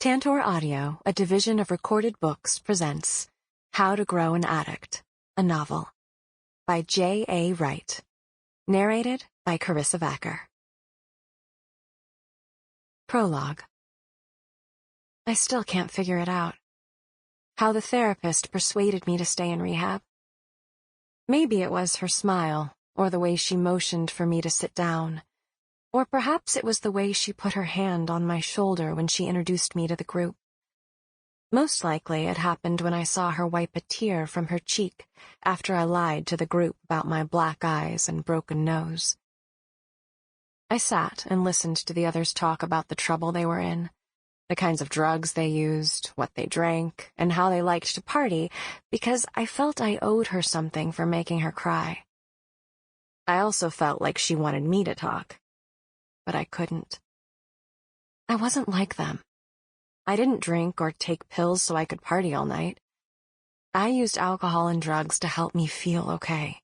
Tantor Audio, a division of Recorded Books, presents How to Grow an Addict, a novel, by J.A. Wright, narrated by Karissa Vacker. Prologue. I still can't figure it out. How the therapist persuaded me to stay in rehab. Maybe it was her smile, or the way she motioned for me to sit down. Or perhaps it was the way she put her hand on my shoulder when she introduced me to the group. Most likely it happened when I saw her wipe a tear from her cheek after I lied to the group about my black eyes and broken nose. I sat and listened to the others talk about the trouble they were in, the kinds of drugs they used, what they drank, and how they liked to party, because I felt I owed her something for making her cry. I also felt like she wanted me to talk. But I couldn't. I wasn't like them. I didn't drink or take pills so I could party all night. I used alcohol and drugs to help me feel okay,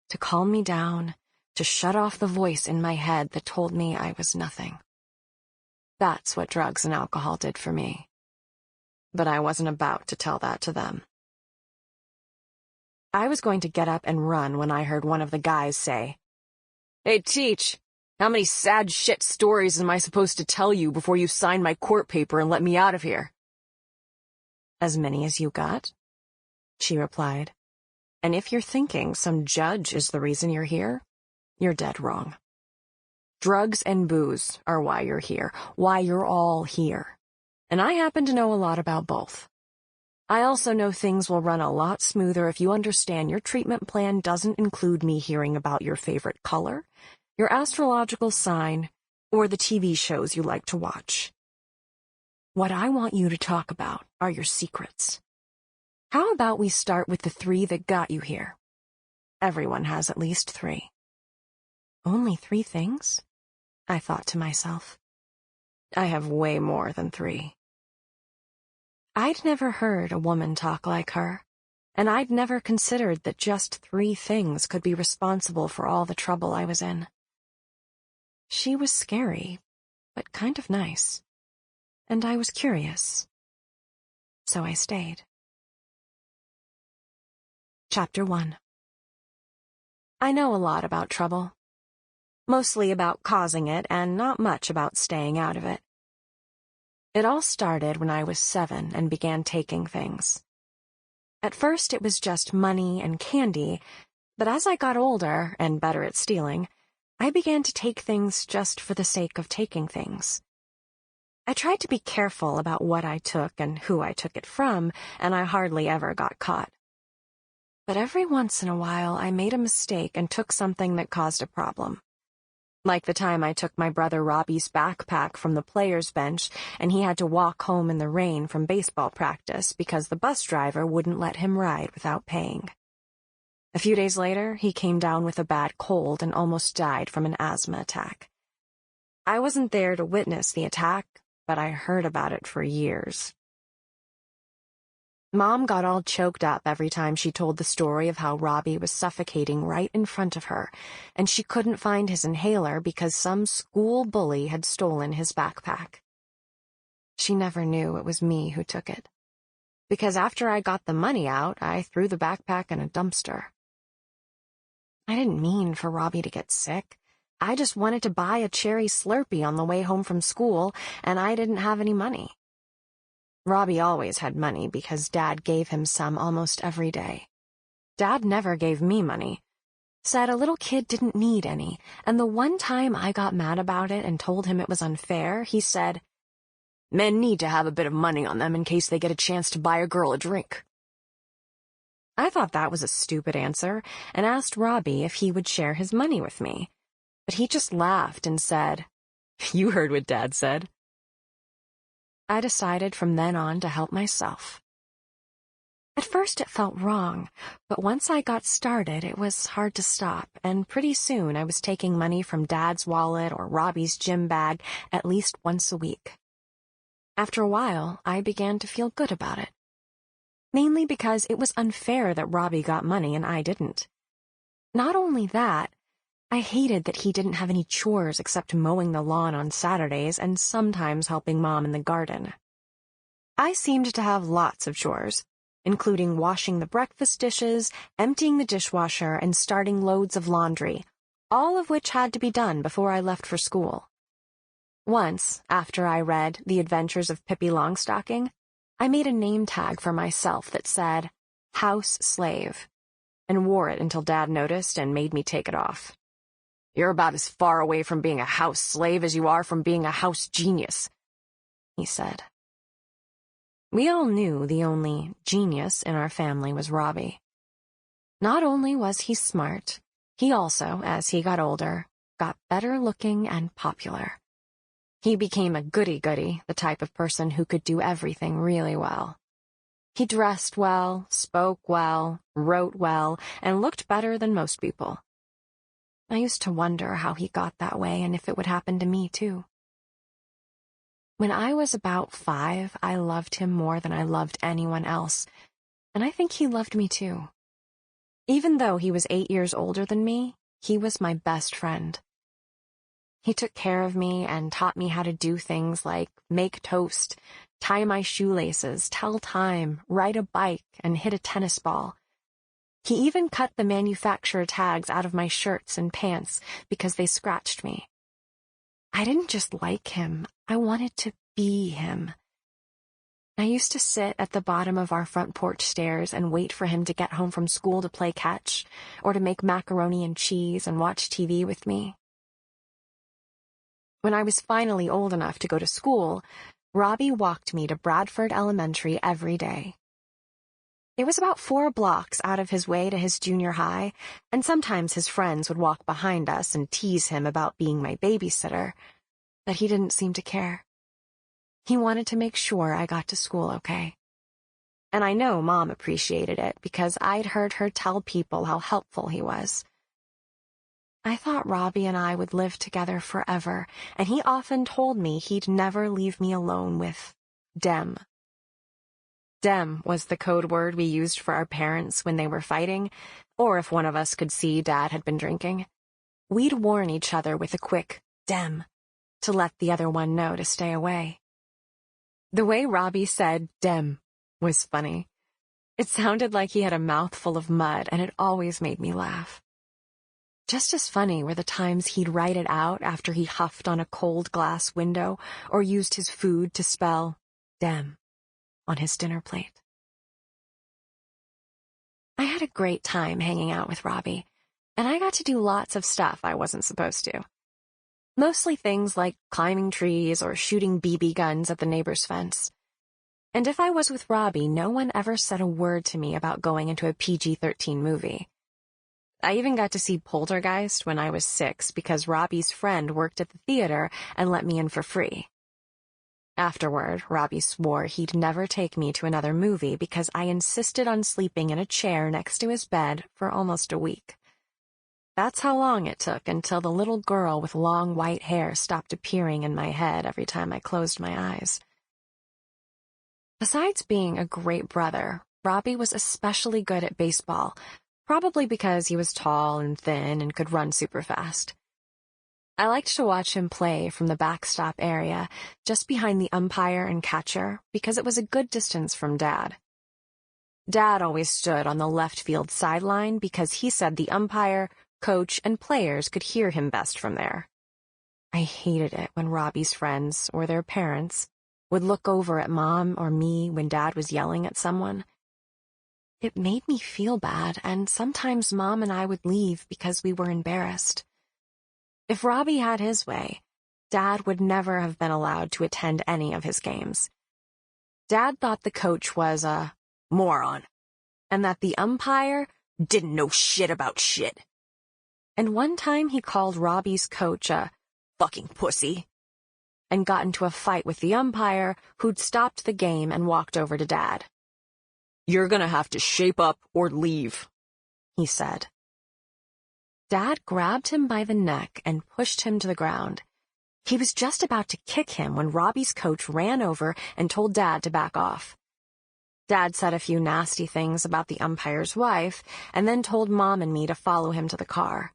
to calm me down, to shut off the voice in my head that told me I was nothing. That's what drugs and alcohol did for me. But I wasn't about to tell that to them. I was going to get up and run when I heard one of the guys say, "Hey, Teach! How many sad shit stories am I supposed to tell you before you sign my court paper and let me out of here?" "As many as you got," she replied. "And if you're thinking some judge is the reason you're here, you're dead wrong. Drugs and booze are why you're here, why you're all here. And I happen to know a lot about both. I also know things will run a lot smoother if you understand your treatment plan doesn't include me hearing about your favorite color, your astrological sign, or the TV shows you like to watch. What I want you to talk about are your secrets. How about we start with the 3 that got you here? Everyone has at least 3. Only 3 things? I thought to myself. I have way more than 3. I'd never heard a woman talk like her, and I'd never considered that just 3 things could be responsible for all the trouble I was in. She was scary, but kind of nice, and I was curious. So I stayed. Chapter 1. I know a lot about trouble. Mostly about causing it and not much about staying out of it. It all started when I was 7 and began taking things. At first it was just money and candy, but as I got older and better at stealing, I began to take things just for the sake of taking things. I tried to be careful about what I took and who I took it from, and I hardly ever got caught. But every once in a while I made a mistake and took something that caused a problem. Like the time I took my brother Robbie's backpack from the player's bench and he had to walk home in the rain from baseball practice because the bus driver wouldn't let him ride without paying. A few days later, he came down with a bad cold and almost died from an asthma attack. I wasn't there to witness the attack, but I heard about it for years. Mom got all choked up every time she told the story of how Robbie was suffocating right in front of her, and she couldn't find his inhaler because some school bully had stolen his backpack. She never knew it was me who took it, because after I got the money out, I threw the backpack in a dumpster. I didn't mean for Robbie to get sick. I just wanted to buy a cherry Slurpee on the way home from school, and I didn't have any money. Robbie always had money because Dad gave him some almost every day. Dad never gave me money. Said a little kid didn't need any, and the one time I got mad about it and told him it was unfair, he said, "Men need to have a bit of money on them in case they get a chance to buy a girl a drink." I thought that was a stupid answer and asked Robbie if he would share his money with me, but he just laughed and said, "You heard what Dad said." I decided from then on to help myself. At first it felt wrong, but once I got started it was hard to stop, and pretty soon I was taking money from Dad's wallet or Robbie's gym bag at least once a week. After a while, I began to feel good about it. Mainly because it was unfair that Robbie got money and I didn't. Not only that, I hated that he didn't have any chores except mowing the lawn on Saturdays and sometimes helping Mom in the garden. I seemed to have lots of chores, including washing the breakfast dishes, emptying the dishwasher, and starting loads of laundry, all of which had to be done before I left for school. Once, after I read The Adventures of Pippi Longstocking, I made a name tag for myself that said, House Slave, and wore it until Dad noticed and made me take it off. "You're about as far away from being a house slave as you are from being a house genius," he said. We all knew the only genius in our family was Robbie. Not only was he smart, he also, as he got older, got better looking and popular. He became a goody-goody, the type of person who could do everything really well. He dressed well, spoke well, wrote well, and looked better than most people. I used to wonder how he got that way and if it would happen to me, too. When I was about 5, I loved him more than I loved anyone else, and I think he loved me, too. Even though he was 8 years older than me, he was my best friend. He took care of me and taught me how to do things like make toast, tie my shoelaces, tell time, ride a bike, and hit a tennis ball. He even cut the manufacturer tags out of my shirts and pants because they scratched me. I didn't just like him, I wanted to be him. I used to sit at the bottom of our front porch stairs and wait for him to get home from school to play catch, or to make macaroni and cheese and watch TV with me. When I was finally old enough to go to school, Robbie walked me to Bradford Elementary every day. It was about 4 blocks out of his way to his junior high, and sometimes his friends would walk behind us and tease him about being my babysitter, but he didn't seem to care. He wanted to make sure I got to school okay. And I know Mom appreciated it because I'd heard her tell people how helpful he was. I thought Robbie and I would live together forever, and he often told me he'd never leave me alone with Dem. Dem was the code word we used for our parents when they were fighting, or if one of us could see Dad had been drinking. We'd warn each other with a quick Dem to let the other one know to stay away. The way Robbie said Dem was funny. It sounded like he had a mouthful of mud, and it always made me laugh. Just as funny were the times he'd write it out after he huffed on a cold glass window or used his food to spell Dem on his dinner plate. I had a great time hanging out with Robbie, and I got to do lots of stuff I wasn't supposed to. Mostly things like climbing trees or shooting BB guns at the neighbor's fence. And if I was with Robbie, no one ever said a word to me about going into a PG-13 movie. I even got to see Poltergeist when I was 6 because Robbie's friend worked at the theater and let me in for free. Afterward, Robbie swore he'd never take me to another movie because I insisted on sleeping in a chair next to his bed for almost a week. That's how long it took until the little girl with long white hair stopped appearing in my head every time I closed my eyes. Besides being a great brother, Robbie was especially good at baseball, probably because he was tall and thin and could run super fast. I liked to watch him play from the backstop area, just behind the umpire and catcher, because it was a good distance from Dad. Dad always stood on the left field sideline because he said the umpire, coach, and players could hear him best from there. I hated it when Robbie's friends, or their parents, would look over at Mom or me when Dad was yelling at someone. It made me feel bad, and sometimes Mom and I would leave because we were embarrassed. If Robbie had his way, Dad would never have been allowed to attend any of his games. Dad thought the coach was a moron, and that the umpire didn't know shit about shit. And one time he called Robbie's coach a fucking pussy, and got into a fight with the umpire, who'd stopped the game and walked over to Dad. "You're gonna have to shape up or leave," he said. Dad grabbed him by the neck and pushed him to the ground. He was just about to kick him when Robbie's coach ran over and told Dad to back off. Dad said a few nasty things about the umpire's wife, and then told Mom and me to follow him to the car.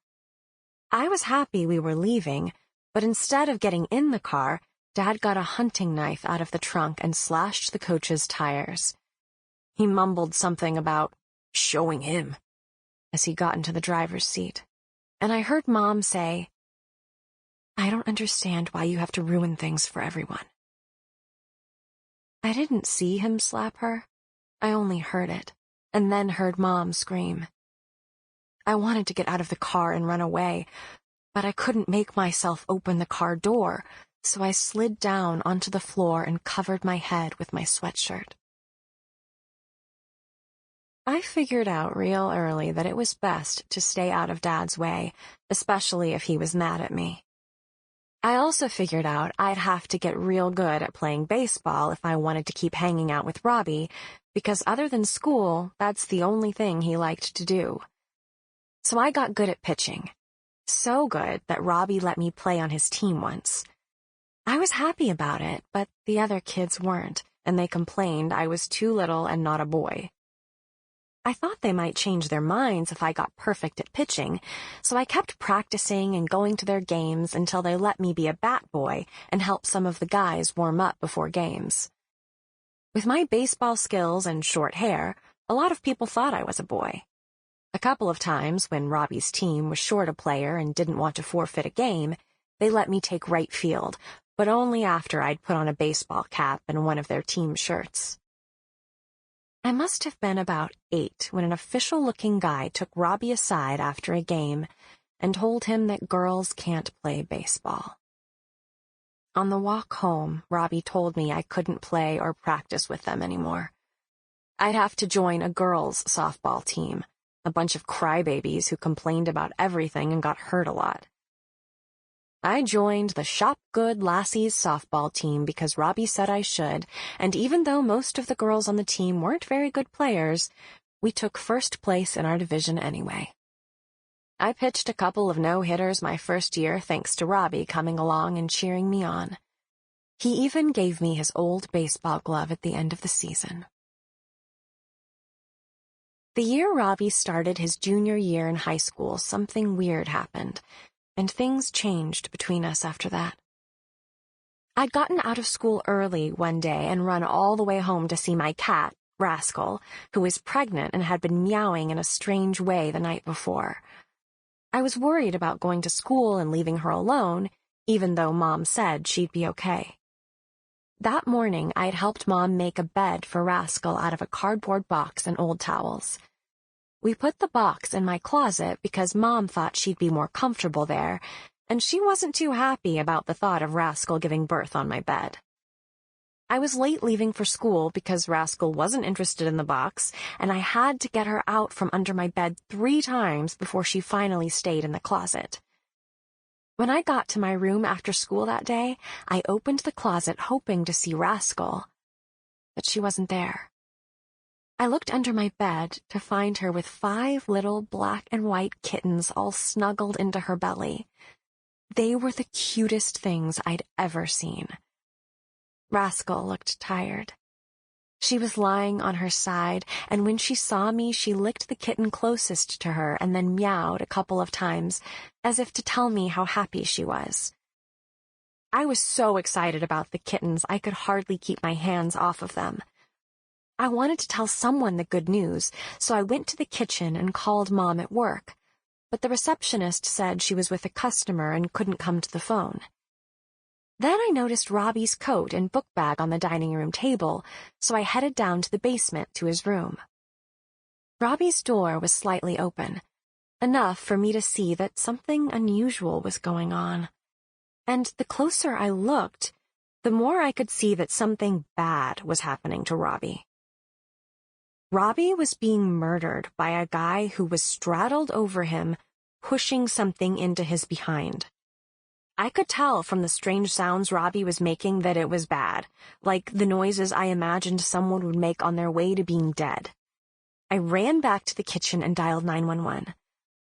I was happy we were leaving, but instead of getting in the car, Dad got a hunting knife out of the trunk and slashed the coach's tires. He mumbled something about showing him as he got into the driver's seat, and I heard Mom say, "I don't understand why you have to ruin things for everyone." I didn't see him slap her. I only heard it, and then heard Mom scream. I wanted to get out of the car and run away, but I couldn't make myself open the car door, so I slid down onto the floor and covered my head with my sweatshirt. I figured out real early that it was best to stay out of Dad's way, especially if he was mad at me. I also figured out I'd have to get real good at playing baseball if I wanted to keep hanging out with Robbie, because other than school, that's the only thing he liked to do. So I got good at pitching. So good that Robbie let me play on his team once. I was happy about it, but the other kids weren't, and they complained I was too little and not a boy. I thought they might change their minds if I got perfect at pitching, so I kept practicing and going to their games until they let me be a bat boy and help some of the guys warm up before games. With my baseball skills and short hair, a lot of people thought I was a boy. A couple of times, when Robbie's team was short a player and didn't want to forfeit a game, they let me take right field, but only after I'd put on a baseball cap and one of their team shirts. I must have been about 8 when an official-looking guy took Robbie aside after a game and told him that girls can't play baseball. On the walk home, Robbie told me I couldn't play or practice with them anymore. I'd have to join a girls' softball team, a bunch of crybabies who complained about everything and got hurt a lot. I joined the Shop Good Lassies softball team because Robbie said I should, and even though most of the girls on the team weren't very good players, we took first place in our division anyway. I pitched a couple of no-hitters my first year thanks to Robbie coming along and cheering me on. He even gave me his old baseball glove at the end of the season. The year Robbie started his junior year in high school, something weird happened, and things changed between us after that. I'd gotten out of school early one day and run all the way home to see my cat, Rascal, who was pregnant and had been meowing in a strange way the night before. I was worried about going to school and leaving her alone, even though Mom said she'd be okay. That morning, I'd helped Mom make a bed for Rascal out of a cardboard box and old towels. We put the box in my closet because Mom thought she'd be more comfortable there, and she wasn't too happy about the thought of Rascal giving birth on my bed. I was late leaving for school because Rascal wasn't interested in the box, and I had to get her out from under my bed 3 times before she finally stayed in the closet. When I got to my room after school that day, I opened the closet hoping to see Rascal, but she wasn't there. I looked under my bed to find her with 5 little black and white kittens all snuggled into her belly. They were the cutest things I'd ever seen. Rascal looked tired. She was lying on her side, and when she saw me, she licked the kitten closest to her and then meowed a couple of times, as if to tell me how happy she was. I was so excited about the kittens I could hardly keep my hands off of them. I wanted to tell someone the good news, so I went to the kitchen and called Mom at work, but the receptionist said she was with a customer and couldn't come to the phone. Then I noticed Robbie's coat and book bag on the dining room table, so I headed down to the basement to his room. Robbie's door was slightly open, enough for me to see that something unusual was going on. And the closer I looked, the more I could see that something bad was happening to Robbie. Robbie was being murdered by a guy who was straddled over him, pushing something into his behind. I could tell from the strange sounds Robbie was making that it was bad, like the noises I imagined someone would make on their way to being dead. I ran back to the kitchen and dialed 911.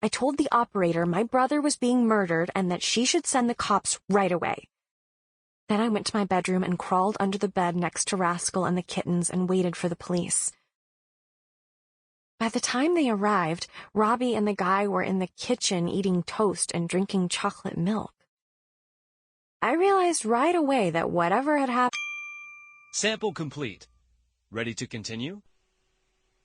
I told the operator my brother was being murdered and that she should send the cops right away. Then I went to my bedroom and crawled under the bed next to Rascal and the kittens and waited for the police. By the time they arrived, Robbie and the guy were in the kitchen eating toast and drinking chocolate milk. I realized right away that whatever had happened... Sample complete. Ready to continue?